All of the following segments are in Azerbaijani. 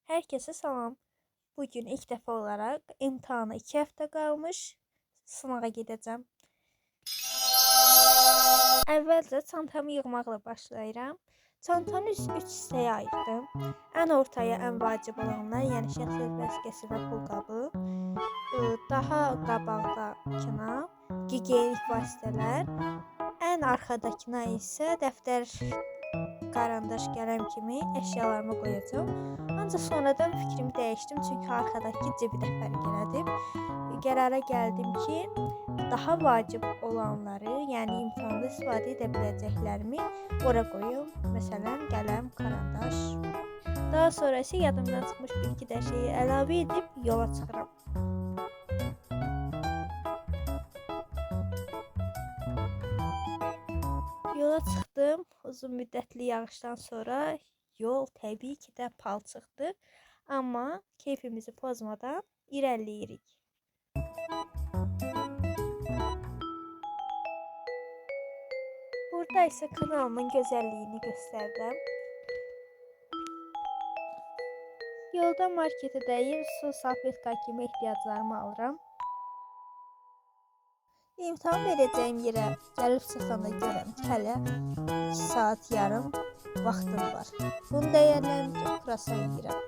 Herkese salam. Bugün ilk dəfə olaraq imtahana 2 həftə qalmış sınağa gedəcəm. Əvvəlcə çantamı yığmaqla başlayıram. Çantanı 3 hissəyə ayırdım. Ən ortaya ən vacib olanlar, yəni şəxsiyyət vəsiqəsi və pulqabı. Daha qabaqdakına gigiyenik vasitələr, ən arxadakına isə dəftər, karandaş, qələm kimi əşyalarımı qoyacağam. Ancaq sonradan fikrimi dəyişdim, çünki arxadakı cibi də fərq elədim. Qərara gəldim ki, daha vacib olanları, yəni imtahanda istifadə edə biləcəklərimi ora qoyum. Məsələn, qələm, karandaş. Daha sonra isə yadımdan çıxmış bir-iki də şeyi əlavə edib yola çıxıram. Yola çıxdım. Uzun müddətli yağışdan sonra yol təbii ki də palçıqdır. Amma keyfimizi pozmadan irəliləyirik. Burada isə kanalımın gözəlliyini göstərdim. Yolda marketə dəyir, su, salfetka kimi ehtiyaclarımı alıram. İmtahan verəcəyim yerə gəlib çıxanda görürəm ki, hələ 2 saat yarım vaxtım var. Bunu dəyərləndirib kurasan yeyirəm.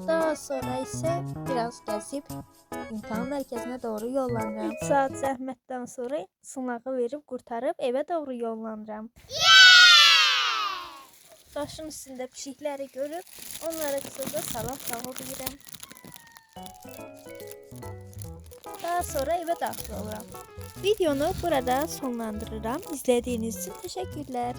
Daha sonra isə biraz gəzib imtahan mərkəzinə doğru yollanıram. 3 saat zəhmətdən sonra sınağı verib qurtarıb evə doğru yollanıram. Daşın üstündə pişikləri görüb onlara qısaca salam deyirəm. Daha sonra evə daxil oluram. Videonu burada sonlandırıram. İzlədiyiniz üçün təşəkkürlər.